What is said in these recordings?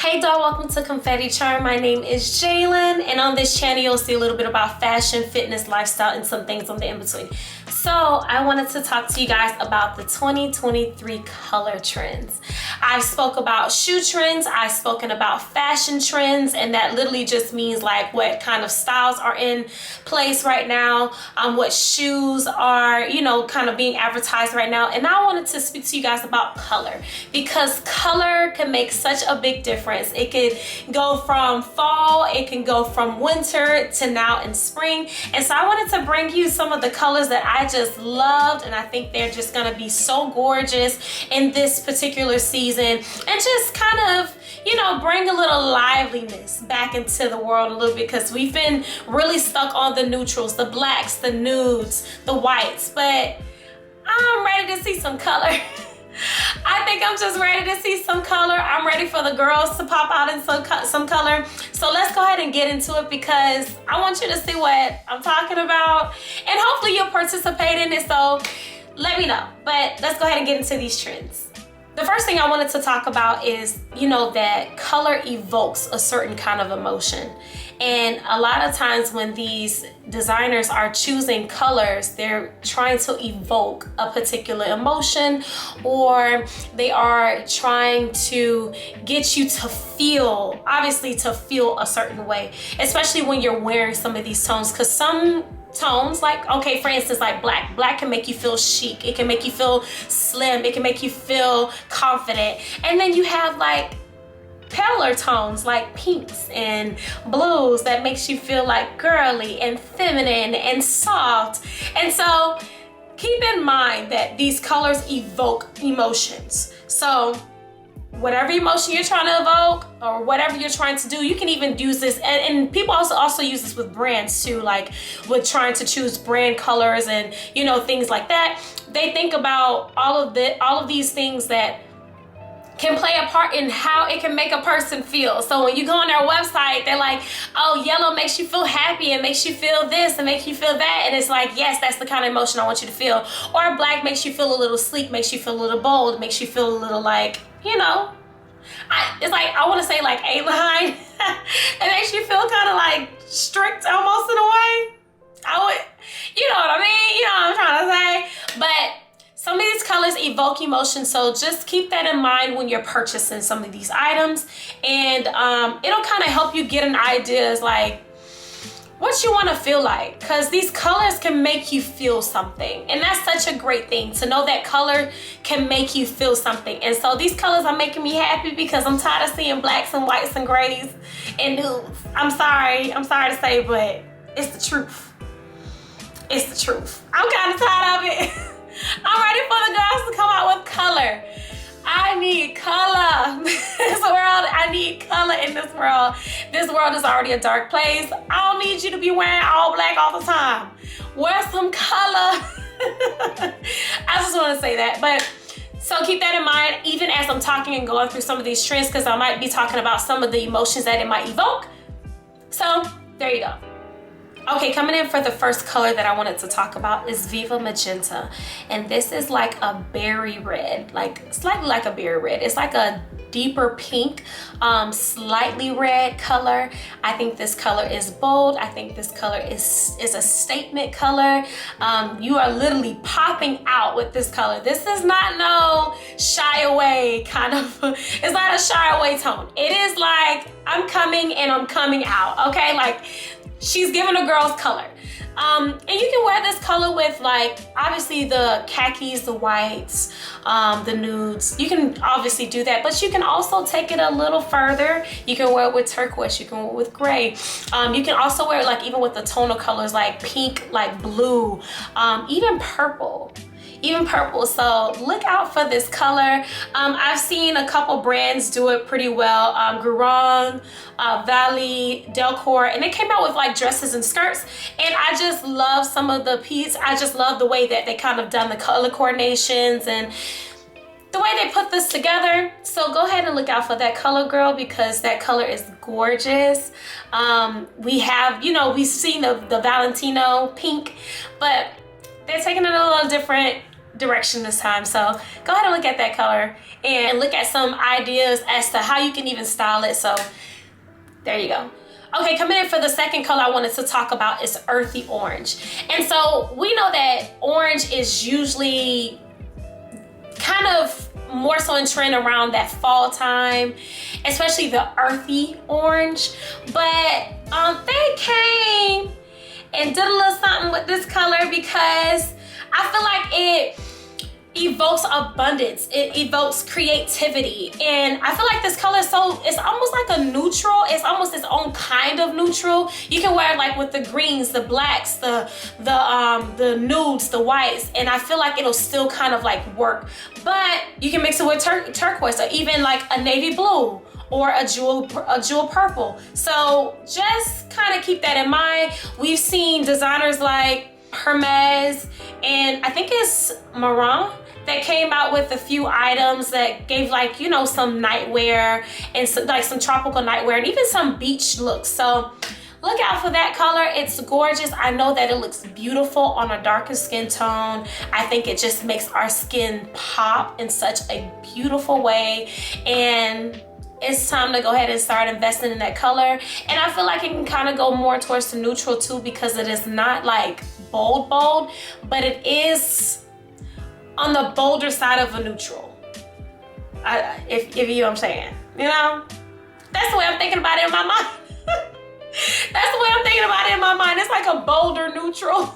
Hey doll, welcome to Confetti Charm. My name is Jalen, and on this channel you'll see a little bit about fashion, fitness, lifestyle, and some things on the in-between. So I wanted to talk to you guys about the 2023 color trends. I spoke about shoe trends, I've spoken about fashion trends, and that literally just means like what kind of styles are in place right now, what shoes are, kind of being advertised right now. And I wanted to speak to you guys about color, because color can make such a big difference. It could go from fall, it can go from winter to now in spring. And so I wanted to bring you some of the colors that I just loved, and I think they're just gonna be so gorgeous in this particular season, and just kind of bring a little liveliness back into the world a little bit, because we've been really stuck on the neutrals, the blacks, the nudes, the whites, but I'm ready to see some color. I think I'm just ready to see some color. I'm ready for the girls to pop out in some color. So let's go ahead and get into it, because I want you to see what I'm talking about, and hopefully you'll participate in it. So let me know. But let's go ahead and get into these trends. The first thing I wanted to talk about is, that color evokes a certain kind of emotion. And a lot of times when these designers are choosing colors, they're trying to evoke a particular emotion, or they are trying to get you to feel, obviously to feel a certain way, especially when you're wearing some of these tones, because some tones, like, okay, for instance, like black can make you feel chic, it can make you feel slim, it can make you feel confident. And then you have like paler tones like pinks and blues that makes you feel like girly and feminine and soft. And so keep in mind that these colors evoke emotions. So whatever emotion you're trying to evoke, or whatever you're trying to do, you can even use this, and people also use this with brands too, like with trying to choose brand colors and things like that. They think about all of these things that can play a part in how it can make a person feel. So when you go on their website, they're like, oh, yellow makes you feel happy and makes you feel this and makes you feel that. And it's like, yes, that's the kind of emotion I want you to feel. Or black makes you feel a little sleek, makes you feel a little bold, makes you feel a little like, it's like, I want to say like A-line. It makes you feel kind of like strict almost in a way. You know what I mean? You know what I'm trying to say? But some of these colors evoke emotion, so just keep that in mind when you're purchasing some of these items, and it'll kind of help you get an idea as like what you want to feel like, because these colors can make you feel something, and that's such a great thing to know that color can make you feel something. And so these colors are making me happy, because I'm tired of seeing blacks and whites and grays and nudes. I'm sorry to say, but it's the truth. It's the truth. I'm kind of tired of it. I'm ready for the girls to come out with color. I need color. This world, I need color in this world. This world is already a dark place. I don't need you to be wearing all black all the time. Wear some color. I just want to say that. But so keep that in mind, even as I'm talking and going through some of these trends, because I might be talking about some of the emotions that it might evoke. So there you go. Okay, coming in for the first color that I wanted to talk about is Viva Magenta. And this is like a berry red, like slightly like a berry red. It's like a deeper pink, slightly red color. I think this color is bold. I think this color is a statement color. You are literally popping out with this color. This is not no shy away kind of, it's not a shy away tone. It is like, I'm coming and I'm coming out, okay? Like, she's giving a girl's color. And you can wear this color with like, obviously the khakis, the whites, the nudes. You can obviously do that, but you can also take it a little further. You can wear it with turquoise, you can wear it with gray. You can also wear it like even with the tonal colors like pink, like blue, even purple. So look out for this color. I've seen a couple brands do it pretty well. Gurung, Valley, Delcor, and they came out with like dresses and skirts, and I just love some of the pieces. I just love the way that they kind of done the color coordinations and the way they put this together. So go ahead and look out for that color, girl, because that color is gorgeous. We have, we've seen the Valentino pink, but they're taking it a little different direction this time. So go ahead and look at that color and look at some ideas as to how you can even style it. So there you go. Okay, coming in for the second color I wanted to talk about is Earthy Orange. And so we know that orange is usually kind of more so in trend around that fall time, especially the earthy orange. But they came and did a little something with this color because I feel like it evokes abundance, it evokes creativity, and I feel like this color it's almost like a neutral. It's almost its own kind of neutral. You can wear it like with the greens, the blacks, the nudes, the whites, and I feel like it'll still kind of like work. But you can mix it with turquoise, or even like a navy blue or a jewel purple. So just kind of keep that in mind. We've seen designers like Hermes, and I think it's Maron, that came out with a few items that gave, like, you know, some nightwear and some tropical nightwear and even some beach looks. So look out for that color. It's gorgeous. I know that it looks beautiful on a darker skin tone. I think it just makes our skin pop in such a beautiful way, and it's time to go ahead and start investing in that color. And I feel like it can kind of go more towards the neutral too, because it is not like bold, but it is on the bolder side of a neutral. If you know what I'm saying, you know? That's the way I'm thinking about it in my mind. That's the way I'm thinking about it in my mind. It's like a bolder neutral.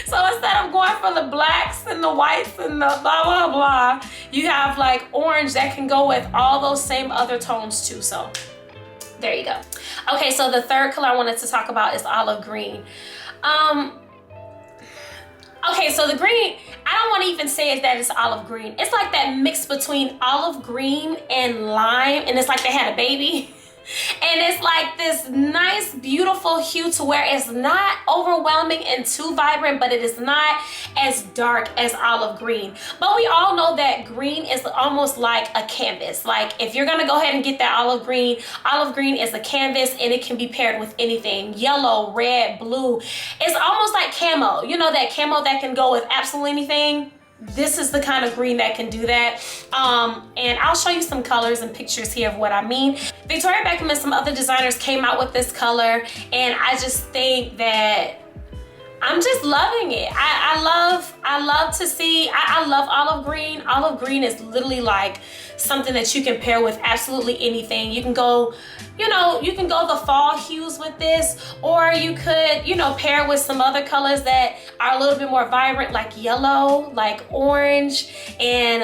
So instead of going for the blacks and the whites and the blah, blah, blah, you have like orange that can go with all those same other tones too. So there you go. Okay, so the third color I wanted to talk about is olive green. Okay, so the green, I don't want to even say that it's olive green. It's like that mix between olive green and lime, and it's like they had a baby. And it's like this nice, beautiful hue to where it's not overwhelming and too vibrant, but it is not as dark as olive green. But we all know that green is almost like a canvas. Like if you're gonna go ahead and get that olive green is a canvas, and it can be paired with anything. Yellow, red, blue. It's almost like camo. You know, that camo that can go with absolutely anything? This is the kind of green that can do that. And I'll show you some colors and pictures here of what I mean. Victoria Beckham and some other designers came out with this color, and I just think that I'm just loving it. I love to see, I love olive green. Olive green is literally like something that you can pair with absolutely anything. You can go, you know, you can go the fall hues with this, or you could, you know, pair with some other colors that are a little bit more vibrant, like yellow, like orange, and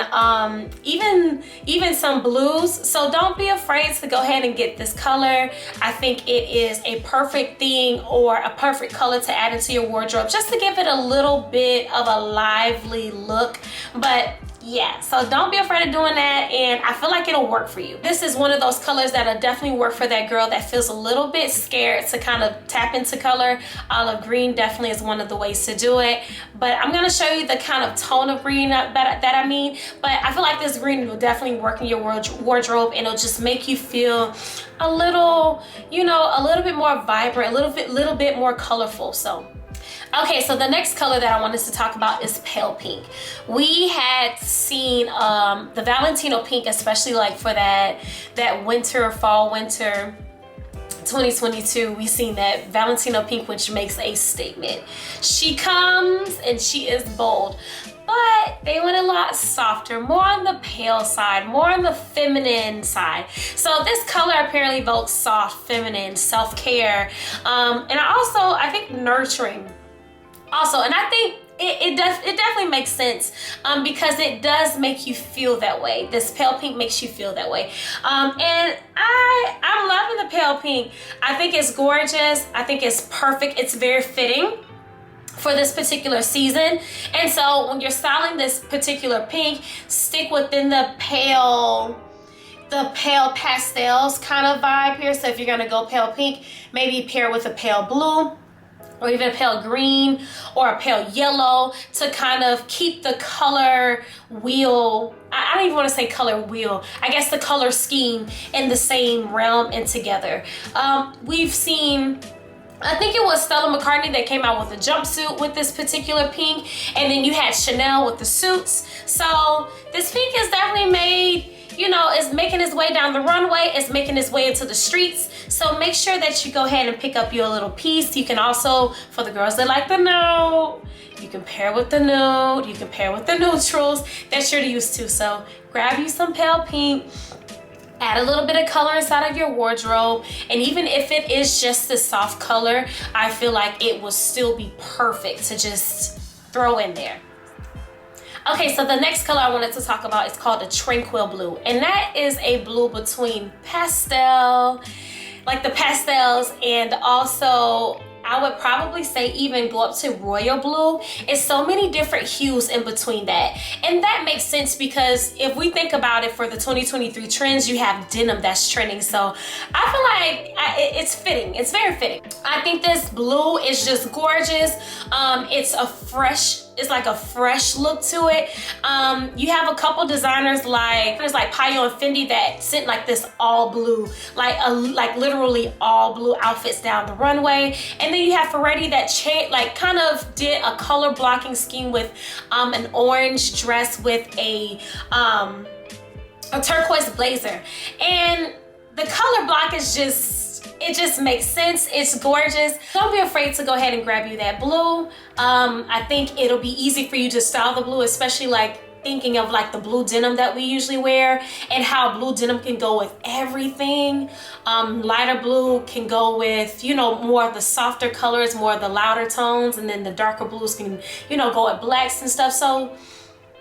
even some blues. So don't be afraid to go ahead and get this color. I think it is a perfect thing, or a perfect color to add into your wardrobe, just to give it a little bit of a lively look. But yeah, so don't be afraid of doing that, and I feel like it'll work for you. This is one of those colors that'll definitely work for that girl that feels a little bit scared to kind of tap into color. Olive green definitely is one of the ways to do it, but I'm gonna show you the kind of tone of green that I mean. But I feel like this green will definitely work in your wardrobe, and it'll just make you feel a little, you know, a little bit more vibrant, a little bit more colorful. So okay, so the next color that I wanted to talk about is pale pink. We had seen the Valentino pink, especially like for that fall winter 2022, we seen that Valentino pink, which makes a statement. She comes and she is bold, but they went a lot softer, more on the pale side, more on the feminine side. So this color apparently evokes soft, feminine, self-care, and I think nurturing also. And I think it definitely makes sense, because it does make you feel that way. This pale pink makes you feel that way, and I'm loving the pale pink. I think it's gorgeous. I think it's perfect. It's very fitting for this particular season. And so when you're styling this particular pink, stick within the pale pastels kind of vibe here. So if you're gonna go pale pink, maybe pair with a pale blue, or even a pale green or a pale yellow, to kind of keep the color wheel, I don't even want to say color wheel, I guess the color scheme in the same realm and together. We've seen I think it was Stella McCartney that came out with a jumpsuit with this particular pink, and then you had Chanel with the suits. So this pink is definitely made, you know, is making its way down the runway, it's making its way into the streets. So make sure that you go ahead and pick up your little piece. You can also, for the girls that like the nude, you can pair with the nude, you can pair with the neutrals that you're used to. So grab you some pale pink, add a little bit of color inside of your wardrobe, and even if it is just this soft color, I feel like it will still be perfect to just throw in there. Okay, so the next color I wanted to talk about is called the Tranquil Blue, and that is a blue between pastel, like the pastels, and also I would probably say even go up to royal blue. It's so many different hues in between that. And that makes sense because if we think about it, for the 2023 trends, you have denim that's trending. So I feel like it's fitting. It's very fitting. I think this blue is just gorgeous. It's like a fresh look to it. You have a couple designers like Payo and Fendi that sent like this all blue, like literally all blue outfits down the runway. And then you have Ferretti that kind of did a color blocking scheme with an orange dress with a turquoise blazer. And the color block is it just makes sense. It's gorgeous. Don't be afraid to go ahead and grab you that blue. I think it'll be easy for you to style the blue, especially like thinking of like the blue denim that we usually wear and how blue denim can go with everything. Lighter blue can go with, you know, more of the softer colors, more of the louder tones, and then the darker blues can, you know, go with blacks and stuff. So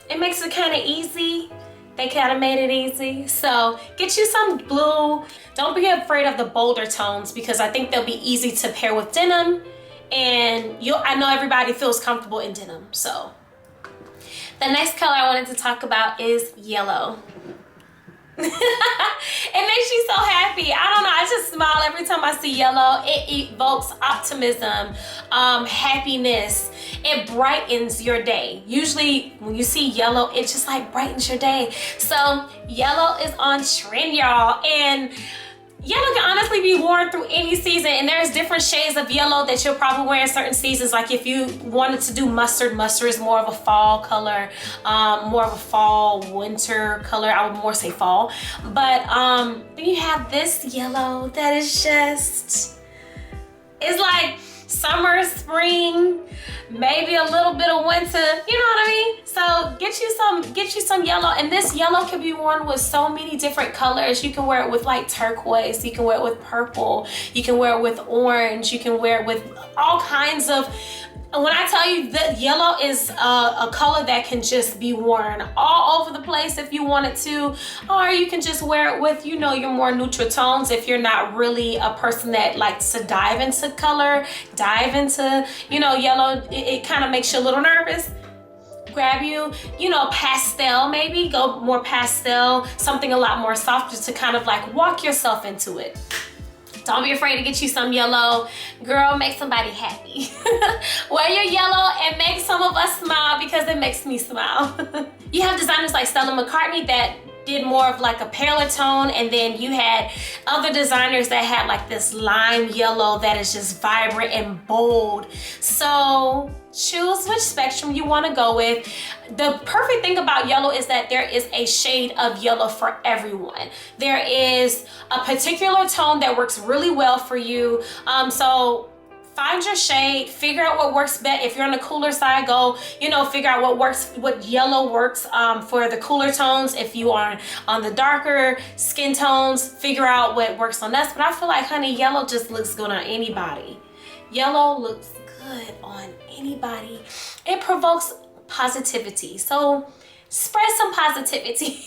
it makes it kind of easy. They kind of made it easy. So get you some blue. Don't be afraid of the bolder tones because I think they'll be easy to pair with denim, and I know everybody feels comfortable in denim. So the next color I wanted to talk about is yellow. It makes you so happy. I don't know, I just smile every time I see yellow. It evokes optimism, happiness. It brightens your day. Usually when you see yellow, it just like brightens your day. So yellow is on trend, y'all, and yellow can honestly be worn through any season, and there's different shades of yellow that you'll probably wear in certain seasons. Like if you wanted to do mustard is more of a fall color, more of a fall winter color. I would more say fall. But then you have this yellow that is just, it's like summer, spring, maybe a little bit of winter, you know what I mean? So get you some yellow, and this yellow can be worn with so many different colors. You can wear it with like turquoise, you can wear it with purple, you can wear it with orange, you can wear it with all kinds of. When I tell you that yellow is a color that can just be worn all over the place if you wanted to, or you can just wear it with, you know, your more neutral tones if you're not really a person that likes to dive into color, you know, yellow. It kind of makes you a little nervous. Grab you know, pastel, maybe go more pastel, something a lot more softer to kind of like walk yourself into it. Don't be afraid to get you some yellow. Girl, make somebody happy. Wear your yellow and make some of us smile because it makes me smile. You have designers like Stella McCartney that did more of like a paler tone, and then you had other designers that had like this lime yellow that is just vibrant and bold. So choose which spectrum you want to go with. The perfect thing about yellow is that there is a shade of yellow for everyone. There is a particular tone that works really well for you. So find your shade, figure out what works best. If you're on the cooler side, go, you know, figure out what yellow works for the cooler tones. If you are on the darker skin tones, figure out what works on us. But I feel like, honey, yellow just looks good on anybody. Yellow looks good on anybody. It provokes positivity. So spread some positivity.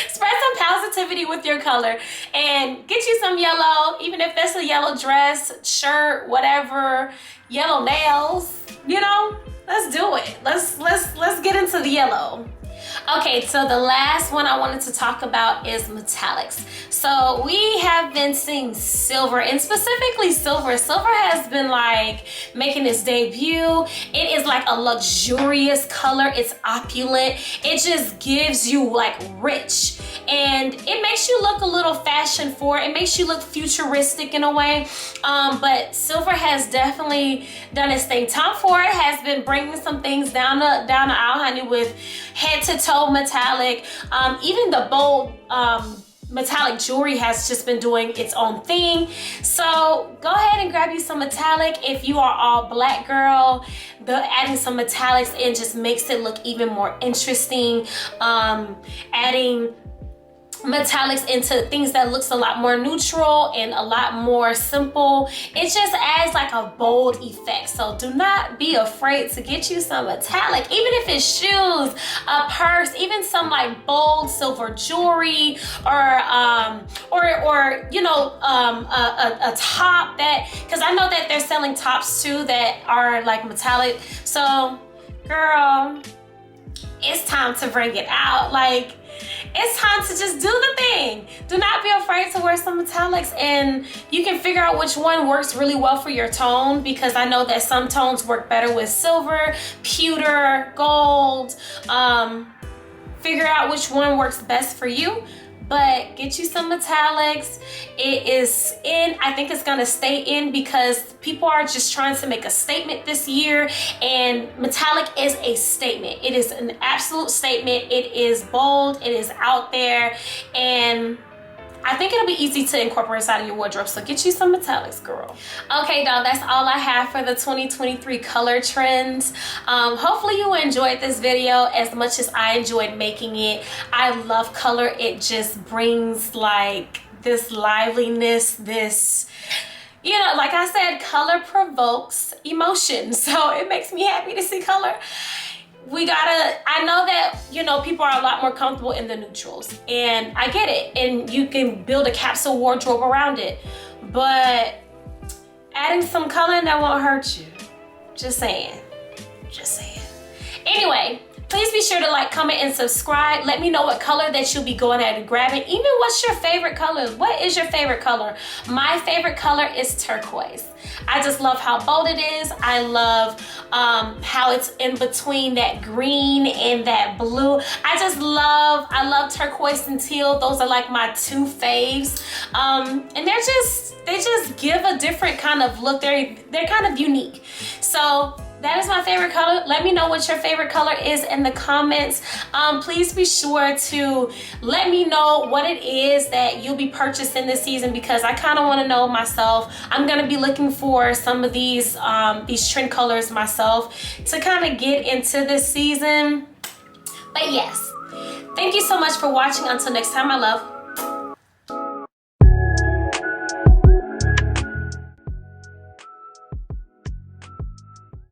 Spread some positivity with your color and get you some yellow, even if that's a yellow dress, shirt, whatever, yellow nails, you know, let's do it. Let's get into the yellow. Okay, so the last one I wanted to talk about is metallics. So we have been seeing silver, and specifically silver. Silver has been like making its debut. It is like a luxurious color. It's opulent. It just gives you like rich. and it makes you look a little fashion forward. It makes you look futuristic in a way, but silver has definitely done its thing. Tom Ford has been bringing some things down the aisle, honey, with head to toe metallic, even the bold metallic jewelry has just been doing its own thing. So go ahead and grab you some metallic. If you are all black girl, adding some metallics in just makes it look even more interesting. Adding metallics into things that looks a lot more neutral and a lot more simple, it just adds like a bold effect. So do not be afraid to get you some metallic, even if it's shoes, a purse, even some like bold silver jewelry, or you know, a top, that, because I know that they're selling tops too that are like metallic. So girl, it's time to bring it out. Like, it's time to just do the thing. Do not be afraid to wear some metallics, and you can figure out which one works really well for your tone, because I know that some tones work better with silver, pewter, gold. Figure out which one works best for you. But get you some metallics. It is in. I think it's gonna stay in because people are just trying to make a statement this year, and metallic is a statement. It is an absolute statement. It is bold, it is out there, and I think it'll be easy to incorporate inside of your wardrobe. So get you some metallics, girl. Okay, y'all, that's all I have for the 2023 color trends. Hopefully you enjoyed this video as much as I enjoyed making it. I love color. It just brings like this liveliness, this, you know, like I said, color provokes emotion. So it makes me happy to see color. I know that, you know, people are a lot more comfortable in the neutrals, and I get it, and you can build a capsule wardrobe around it, but adding some color in that won't hurt you. Just saying. Anyway, please be sure to like, comment, and subscribe. Let me know what color that you'll be going ahead and grabbing. Even what's your favorite color? What is your favorite color? My favorite color is turquoise. I just love how bold it is. I love how it's in between that green and that blue. I love turquoise and teal. Those are like my two faves. And they just give a different kind of look. They're kind of unique. So that is my favorite color. Let me know what your favorite color is in the comments. Please be sure to let me know what it is that you'll be purchasing this season, because I kind of want to know myself. I'm going to be looking for some of these trend colors myself to kind of get into this season. But yes, thank you so much for watching. Until next time, my love.